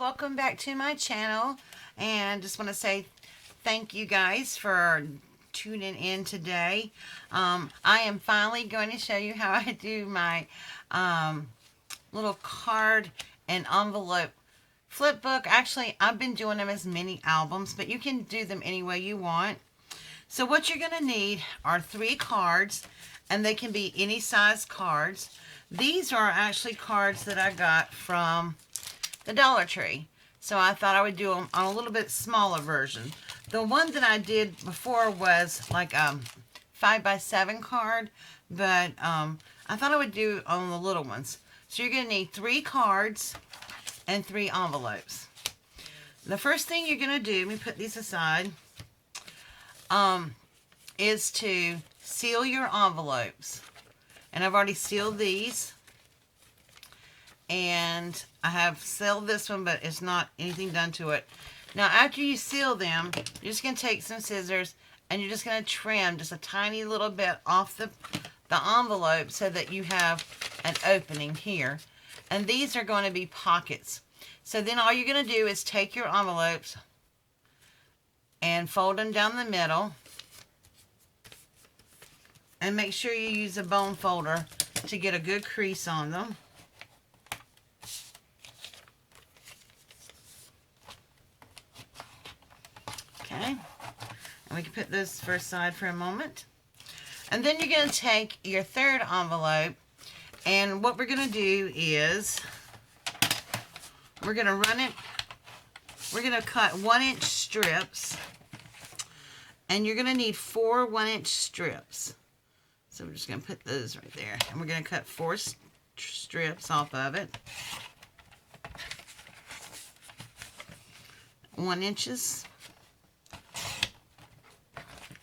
welcome back to my channel, and just want to say thank you guys for tuning in today. I am finally going to show you how I do my little card and envelope flip book. Actually, I've been doing them as mini albums, but you can do them any way you want. So what you're going to need are 3 cards, and they can be any size cards. These are actually cards that I got from the Dollar Tree. So I thought I would do them on a little bit smaller version. The one that I did before was like a 5x7 card, but I thought I would do on the little ones. So you're going to need 3 cards and 3 envelopes. The first thing you're going to do, let me put these aside, is to seal your envelopes. And I've already sealed these. And I have sealed this one, but it's not anything done to it. Now, after you seal them, you're just going to take some scissors and you're just going to trim just a tiny little bit off the envelope so that you have an opening here. And these are going to be pockets. So then all you're going to do is take your envelopes and fold them down the middle. And make sure you use a bone folder to get a good crease on them. Okay, and we can put this first side for a moment. And then you're going to take your third envelope, and what we're going to do is we're going to run it, we're going to cut 1-inch strips, and you're going to need 4 1-inch strips. So we're just going to put those right there, and we're going to cut 4 strips off of it. 1 inches.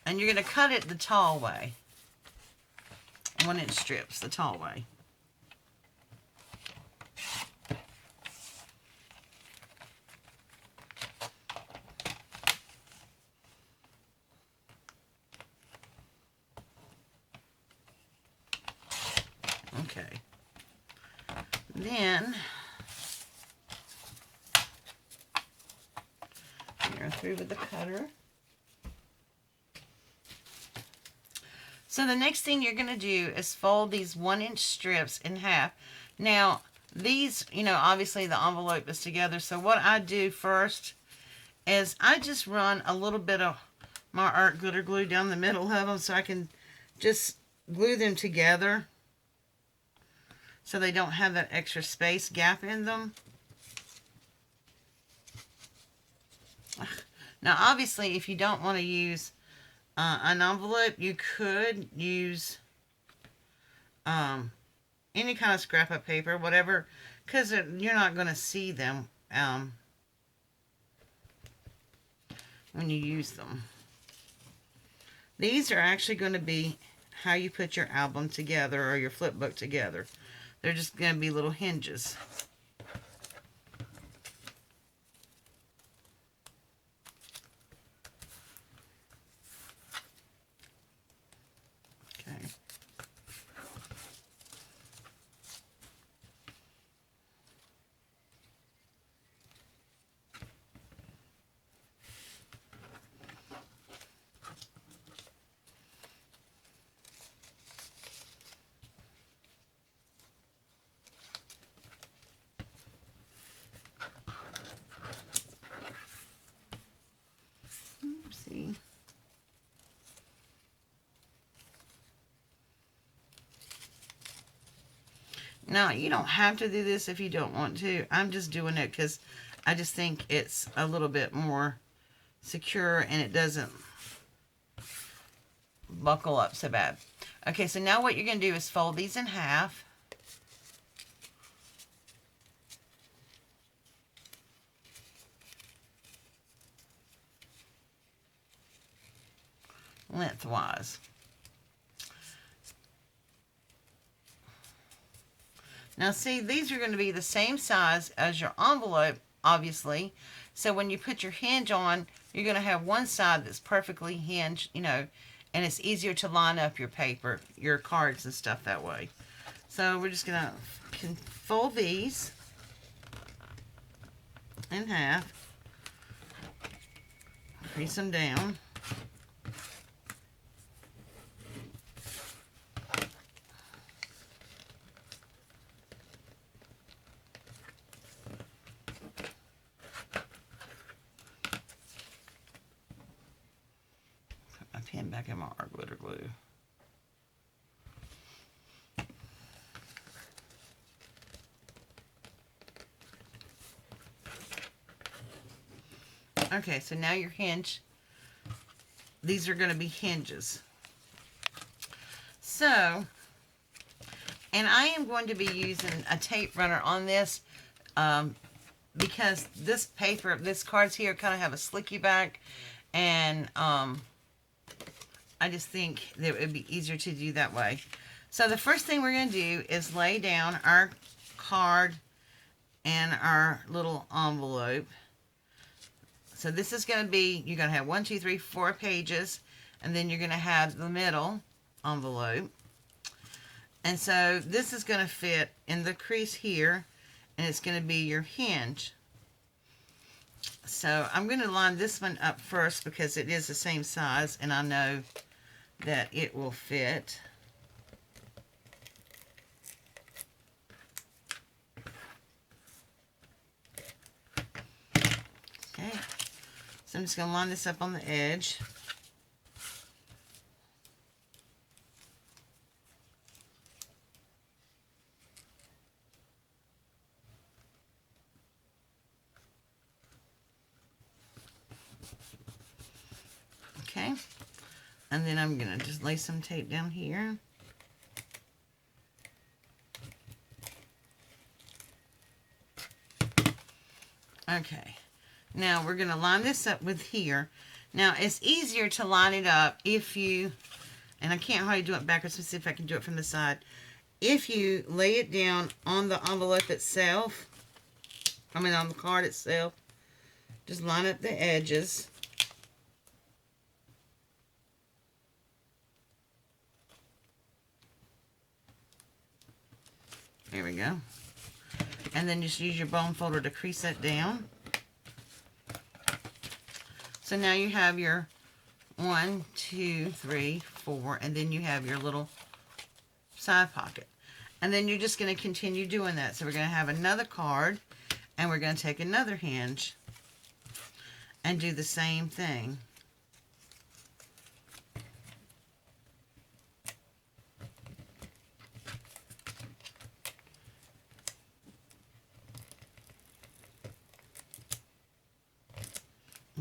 And you're going to cut it the tall way. 1-inch strips, the tall way. Okay. Then, you're through with the cutter. So the next thing you're going to do is fold these 1-inch strips in half. Now, these, obviously the envelope is together. So what I do first is I just run a little bit of my art glitter glue down the middle of them so I can just glue them together so they don't have that extra space gap in them. Now, obviously, if you don't want to use an envelope, you could use any kind of scrap of paper, whatever, because you're not going to see them when you use them. These are actually going to be how you put your album together or your flip book together. They're just going to be little hinges. See. Now, you don't have to do this if you don't want to. I'm just doing it because I just think it's a little bit more secure and it doesn't buckle up so bad. Okay, so now what you're going to do is fold these in half. Lengthwise. Now see, these are going to be the same size as your envelope, obviously. So when you put your hinge on, you're going to have one side that's perfectly hinged, and it's easier to line up your paper, your cards and stuff that way. So we're just going to fold these. in half, crease them down. Put my pen back in my art glitter glue. Okay, so now your hinge, these are going to be hinges. So, and I am going to be using a tape runner on this because this paper, this cards here kind of have a slicky back, and I just think that it would be easier to do that way. So the first thing we're going to do is lay down our card and our little envelope. So this is going to be, you're going to have 1, 2, 3, 4 pages, and then you're going to have the middle envelope. And so this is going to fit in the crease here, and it's going to be your hinge. So I'm going to line this one up first because it is the same size, and I know that it will fit. Okay. So I'm just going to line this up on the edge. Okay. And then I'm going to just lay some tape down here. Okay. Now we're going to line this up with here. Now it's easier to line it up if you, and I can't hardly do it backwards, let's see if I can do it from the side. If you lay it down on the envelope itself, on the card itself, just line up the edges. There we go. And then just use your bone folder to crease that down. So now you have your 1, 2, 3, 4, and then you have your little side pocket. And then you're just going to continue doing that. So we're going to have another card, and we're going to take another hinge and do the same thing.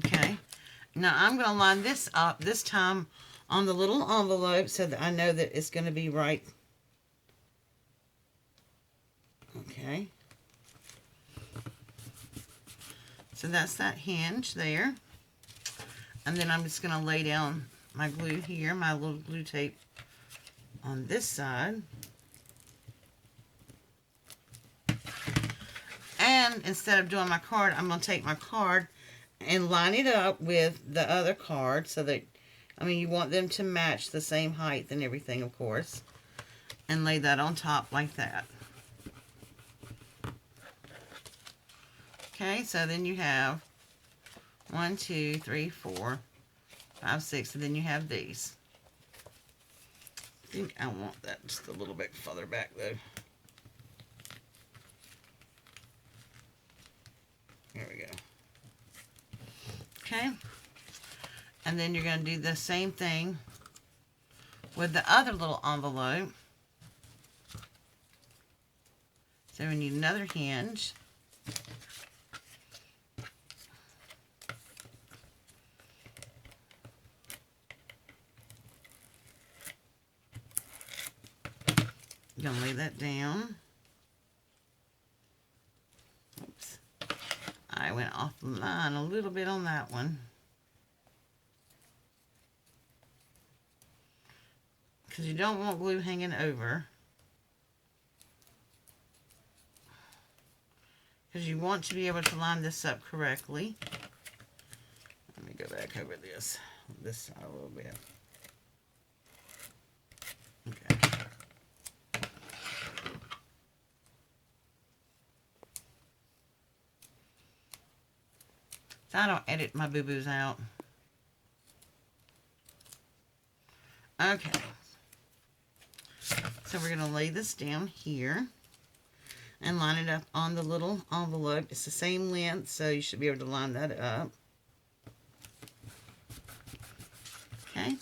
Okay. Now I'm going to line this up this time on the little envelope so that I know that it's going to be right. Okay. So that's that hinge there. And then I'm just going to lay down my glue here, my little glue tape on this side. And instead of doing my card, I'm going to take my card and line it up with the other card so that, you want them to match the same height and everything, of course. And lay that on top like that. Okay, so then you have 1, 2, 3, 4, 5, 6, and then you have these. I think I want that just a little bit further back though. There we go. Okay, and then you're going to do the same thing with the other little envelope. So we need another hinge. I'm going to lay that down. Oops. I went off the line a little bit on that one. Because you don't want glue hanging over. Because you want to be able to line this up correctly. Let me go back over this side a little bit. Okay. So I don't edit my boo-boos out. Okay. So we're going to lay this down here and line it up on the little envelope. It's the same length, so you should be able to line that up. Okay.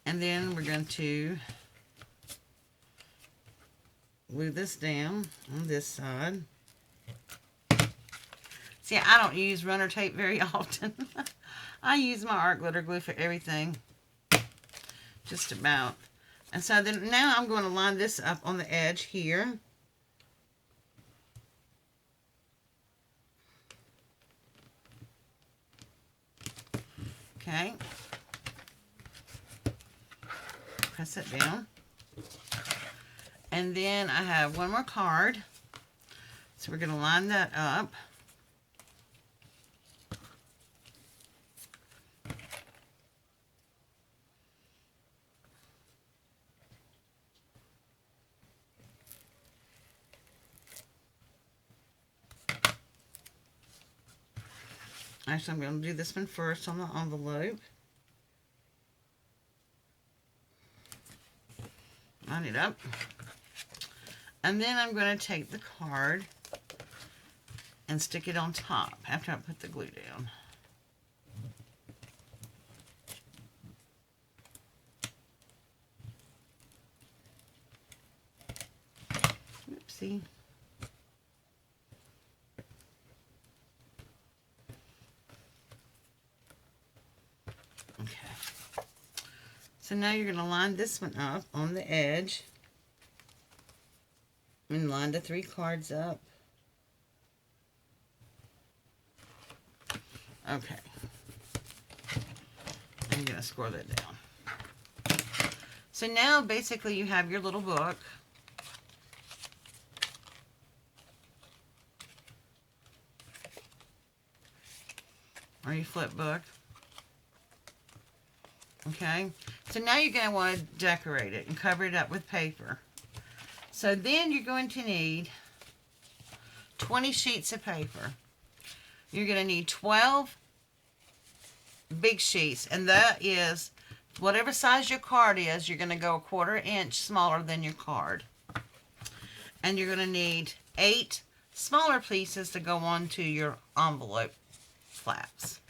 And then we're going to glue this down on this side. See, I don't use runner tape very often. I use my art glitter glue for everything. Just about. And so then now I'm going to line this up on the edge here. Okay. Press it down. And then I have one more card. So we're going to line that up. Actually, I'm going to do this one first on the envelope. Line it up. And then I'm going to take the card and stick it on top after I put the glue down. Oopsie. Okay. So now you're going to line this one up on the edge. And line the 3 cards up. Okay. I'm going to score that down. So now basically you have your little book. Or your flip book. Okay. So now you're going to want to decorate it and cover it up with paper. So then you're going to need 20 sheets of paper. You're going to need 12 big sheets, and that is whatever size your card is, you're going to go 1/4 inch smaller than your card. And you're going to need 8 smaller pieces to go onto your envelope flaps.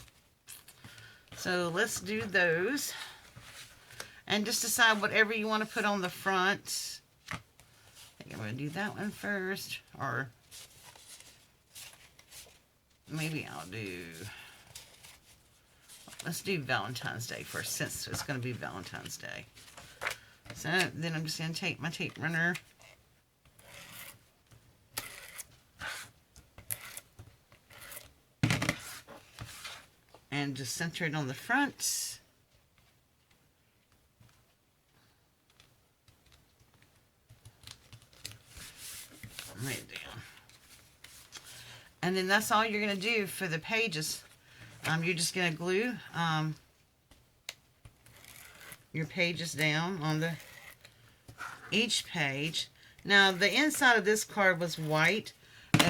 So let's do those. And just decide whatever you want to put on the front. I think I'm going to do that one first, or maybe I'll do, let's do Valentine's Day first, since it's going to be Valentine's Day. So then I'm just going to take my tape runner and just center it on the front. Lay it down. And then that's all you're going to do for the pages. You're just going to glue your pages down on each page. Now the inside of this card was white,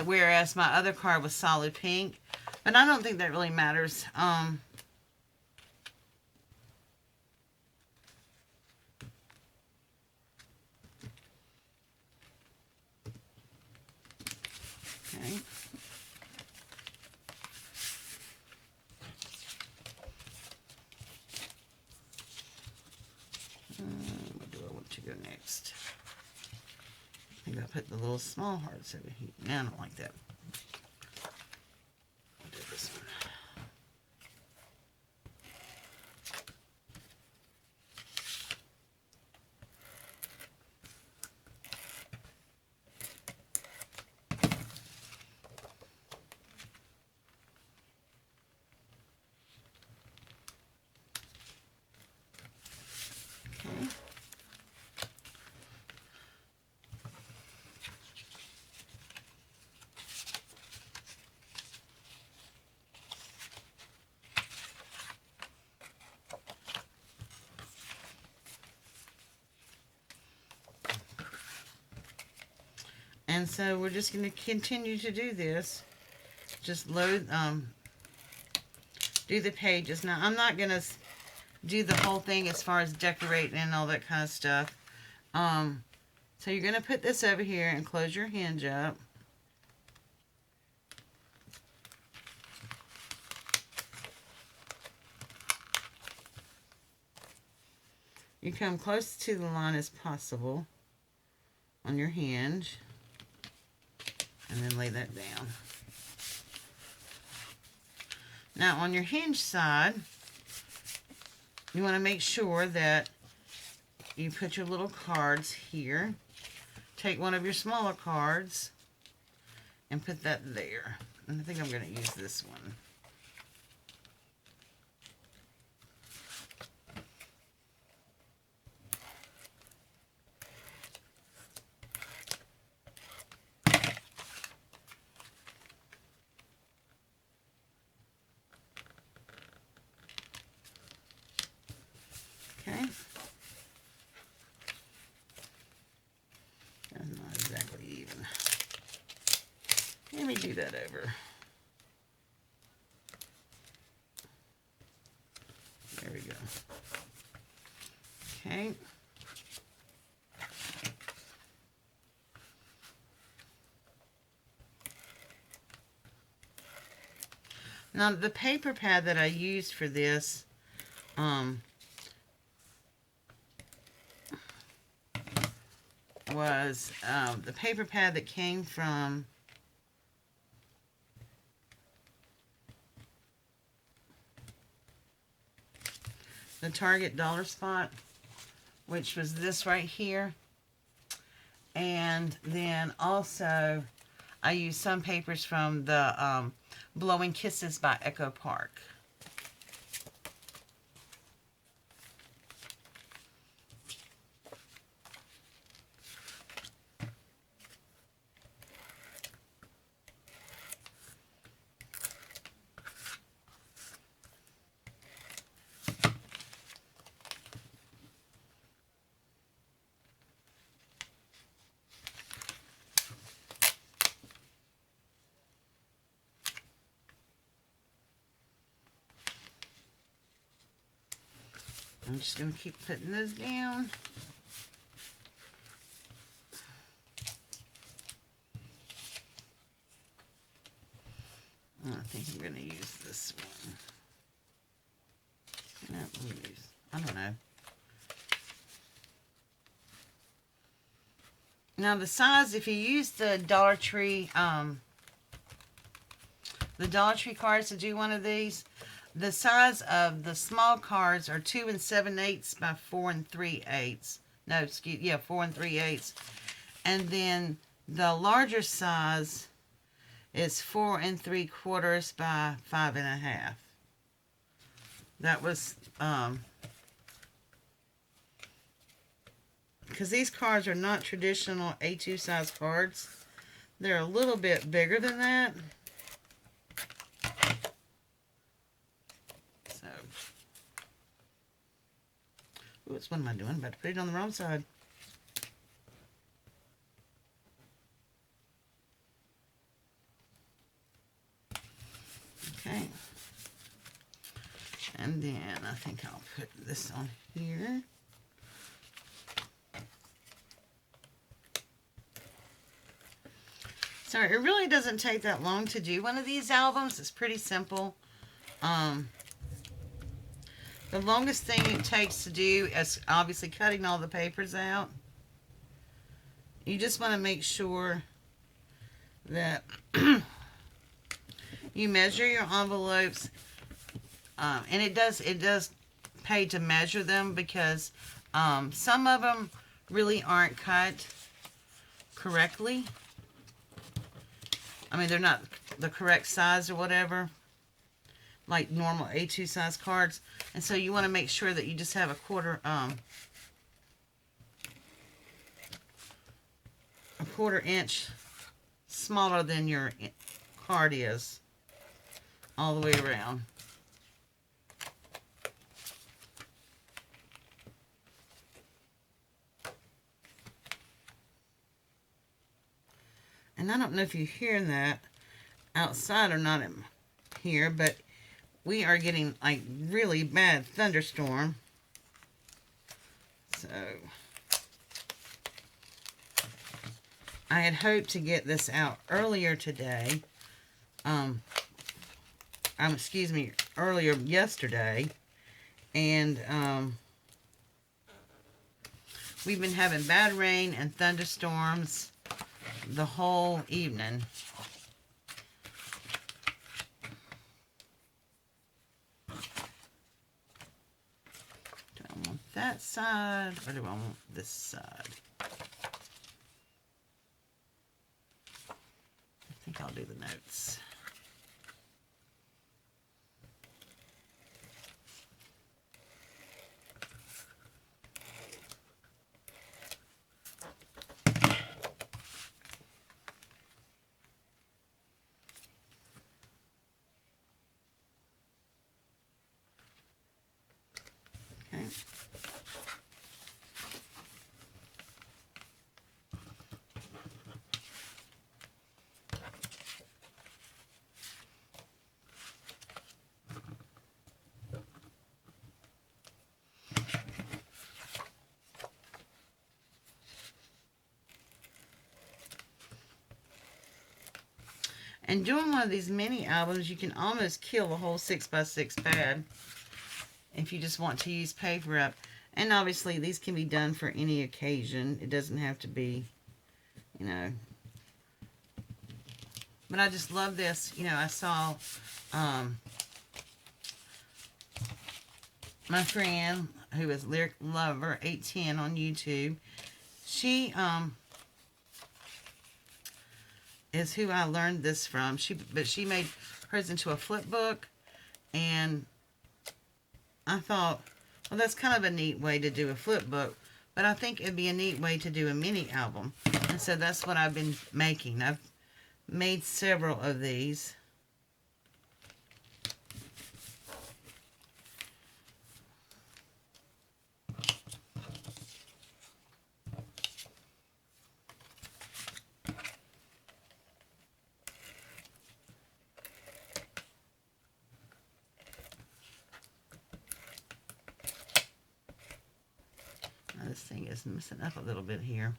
whereas my other card was solid pink. But I don't think that really matters. Okay. Where do I want to go next? I think I'll put the little small hearts over here. No, I don't like that. I'll do this one. And so we're just going to continue to do this just load, do the pages. Now, I'm not going to do the whole thing as far as decorating and all that kind of stuff. So you're going to put this over here and close your hinge up. You come close to the line as possible on your hinge, and then lay that down. Now on your hinge side, you want to make sure that you put your little cards here. Take one of your smaller cards and put that there. And I think I'm going to use this one. Okay. That's not exactly even. Let me do that over. There we go. Okay. Now the paper pad that I used for this, was the paper pad that came from the Target Dollar Spot, which was this right here. And then also I used some papers from the Blowing Kisses by Echo Park. I'm just going to keep putting those down. I think I'm going to use this one. No, I don't know. Now the size, if you use the Dollar Tree cards to do one of these, the size of the small cards are 2 7/8 by 4 3/8. No, excuse, yeah, 4 3/8. And then the larger size is 4 3/4 by 5 1/2. That was, because these cards are not traditional A2 size cards. They're a little bit bigger than that. So, oops, what am I doing? I'm about to put it on the wrong side. Okay. And then I think I'll put this on here. So it really doesn't take that long to do one of these albums. It's pretty simple. The longest thing it takes to do is obviously cutting all the papers out. You just want to make sure that you measure your envelopes, and it does pay to measure them, because some of them really aren't cut correctly. I mean, they're not the correct size or whatever, like normal A2 size cards. And so you want to make sure that you just have a quarter inch smaller than your card is all the way around. And I don't know if you're hearing that. outside are not in here, but we are getting like really bad thunderstorm. So I had hoped to get this out earlier today. Excuse me, earlier yesterday. And we've been having bad rain and thunderstorms the whole evening. Do I want that side or do I want this side? I think I'll do the notes. Okay. And doing one of these mini albums, you can almost kill a whole 6x6 pad if you just want to use paper up. And obviously these can be done for any occasion. It doesn't have to be, you know. But I just love this. You know, I saw my friend who is Lyric Lover 810 on YouTube. She is who I learned this from. But she made hers into a flipbook, and I thought, well, that's kind of a neat way to do a flipbook, but I think it'd be a neat way to do a mini album. And so that's what I've been making. I've made several of these. This thing is messing up a little bit here.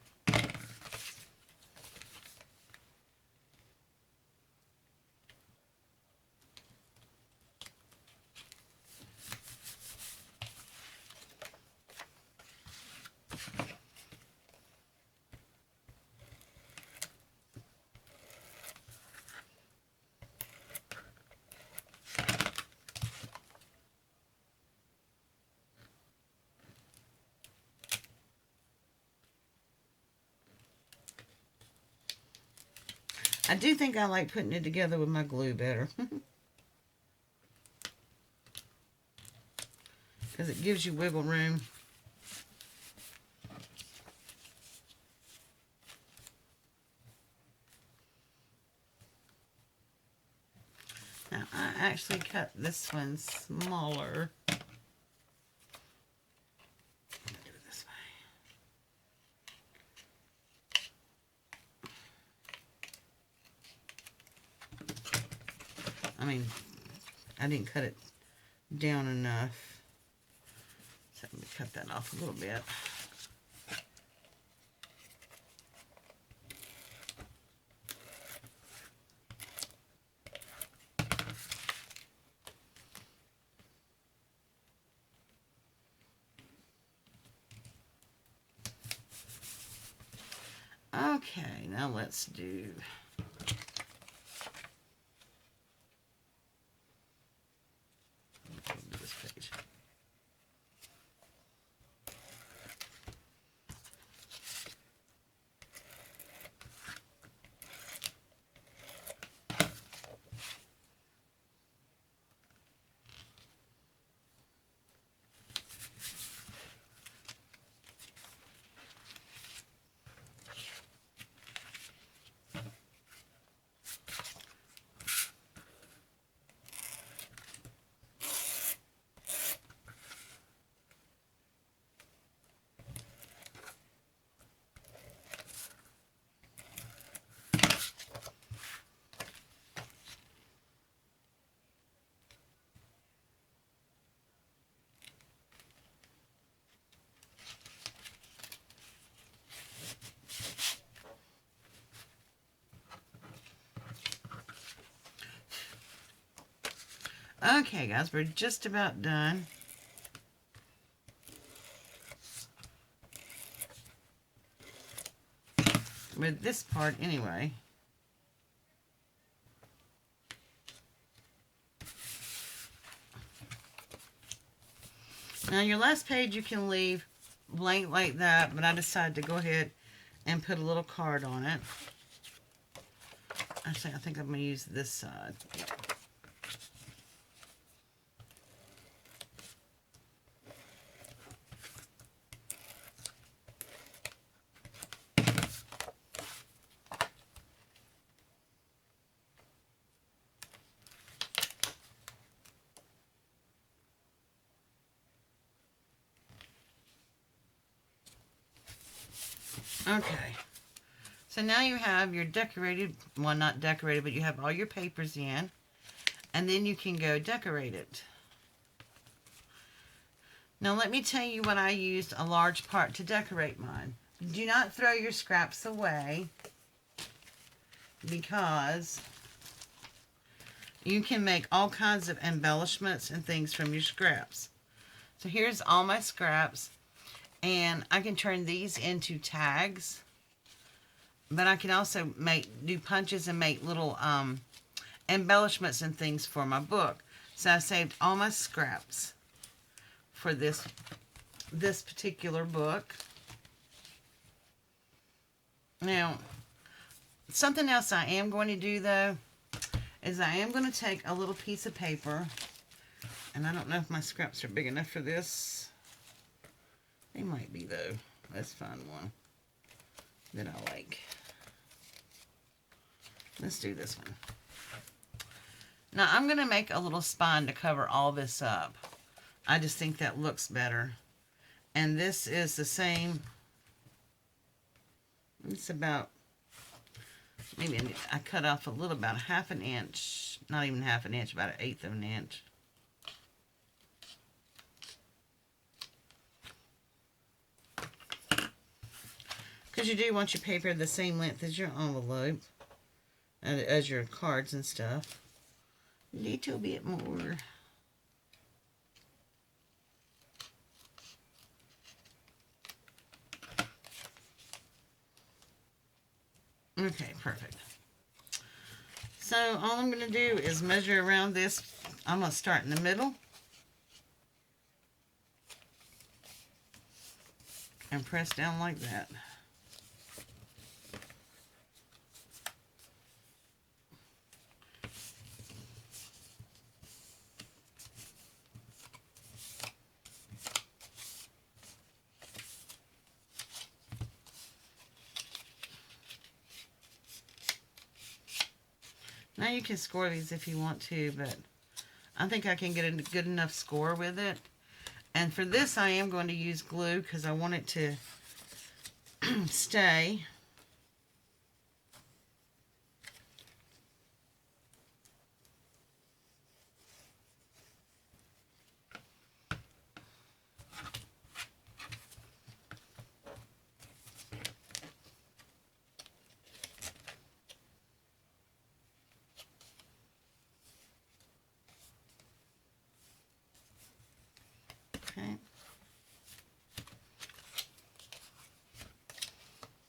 I do think I like putting it together with my glue better. Because it gives you wiggle room. Now, I actually cut this one smaller. Do it this way. I mean, I didn't cut it down enough. So let me cut that off a little bit. Okay, now let's do this page. Okay, guys, we're just about done. With this part anyway. Now your last page you can leave blank like that, but I decided to go ahead and put a little card on it. Actually, I think I'm going to use this side. Okay, so now you have your decorated, well, not decorated, but you have all your papers in, and then you can go decorate it. Now let me tell you what I used a large part to decorate mine. Do not throw your scraps away, because you can make all kinds of embellishments and things from your scraps. So here's all my scraps. And I can turn these into tags, but I can also do punches and make little embellishments and things for my book. So I saved all my scraps for this particular book. Now, something else I am going to do though is I am going to take a little piece of paper, and I don't know if my scraps are big enough for this. They might be though. Let's find one that I like. Let's do this one. Now I'm going to make a little spine to cover all this up. I just think that looks better. And this is the same. It's about, maybe I cut off a little, about 1/2 inch. Not even 1/2 inch, about 1/8 of an inch. Because you do want your paper the same length as your envelope, as your cards and stuff. A little bit more. Okay, perfect. So all I'm going to do is measure around this. I'm going to start in the middle and press down like that. Now you can score these if you want to, but I think I can get a good enough score with it. And for this I am going to use glue because I want it to stay. Okay.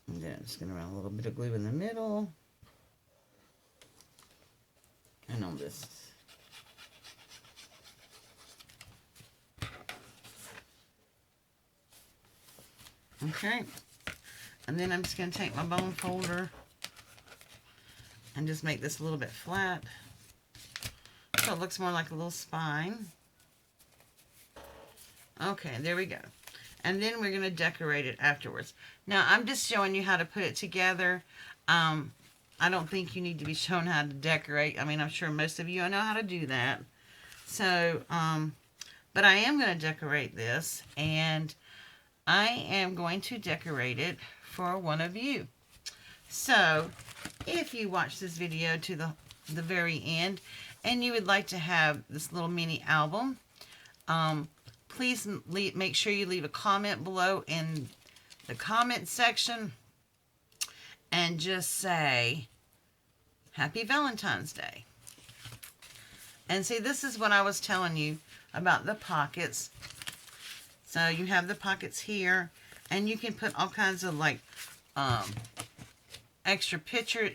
And then I'm just going to run a little bit of glue in the middle. And on this. Okay. And then I'm just going to take my bone folder and just make this a little bit flat, so it looks more like a little spine. Okay, there we go. And then we're going to decorate it afterwards. Now, I'm just showing you how to put it together. I don't think you need to be shown how to decorate. I mean, I'm sure most of you know how to do that. So, but I am going to decorate this, and I am going to decorate it for one of you. So, if you watch this video to the very end, and you would like to have this little mini album, please make sure you leave a comment below in the comment section and just say Happy Valentine's Day. And see, this is what I was telling you about the pockets. So you have the pockets here, and you can put all kinds of like extra picture,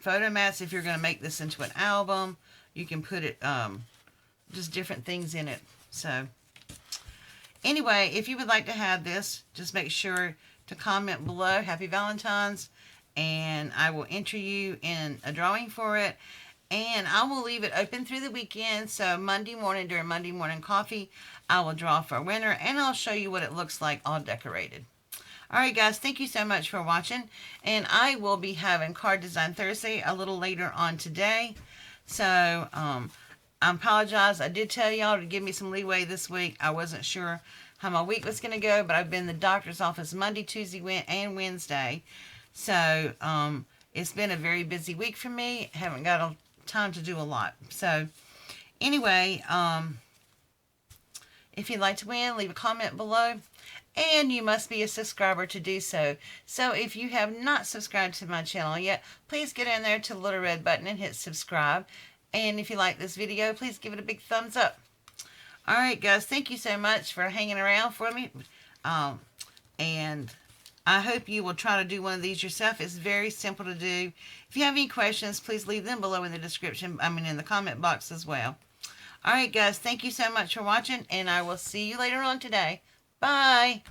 photo mats. If you're going to make this into an album, you can put it, just different things in it. So anyway, if you would like to have this, just make sure to comment below Happy Valentine's, and I will enter you in a drawing for it. And I will leave it open through the weekend. So Monday morning, during Monday morning coffee, I will draw for a winner, and I'll show you what it looks like all decorated. Alright guys, thank you so much for watching. And I will be having Card Design Thursday a little later on today. So, I apologize. I did tell y'all to give me some leeway this week. I wasn't sure how my week was going to go, but I've been in the doctor's office Monday, Tuesday, and Wednesday. So, it's been a very busy week for me. Haven't got time to do a lot. So, anyway, if you'd like to win, leave a comment below. And you must be a subscriber to do so. So if you have not subscribed to my channel yet, please get in there to the little red button and hit subscribe. And if you like this video, please give it a big thumbs up. Alright guys, thank you so much for hanging around for me. And I hope you will try to do one of these yourself. It's very simple to do. If you have any questions, please leave them below in the description, in the comment box as well. Alright guys, thank you so much for watching, and I will see you later on today. Bye!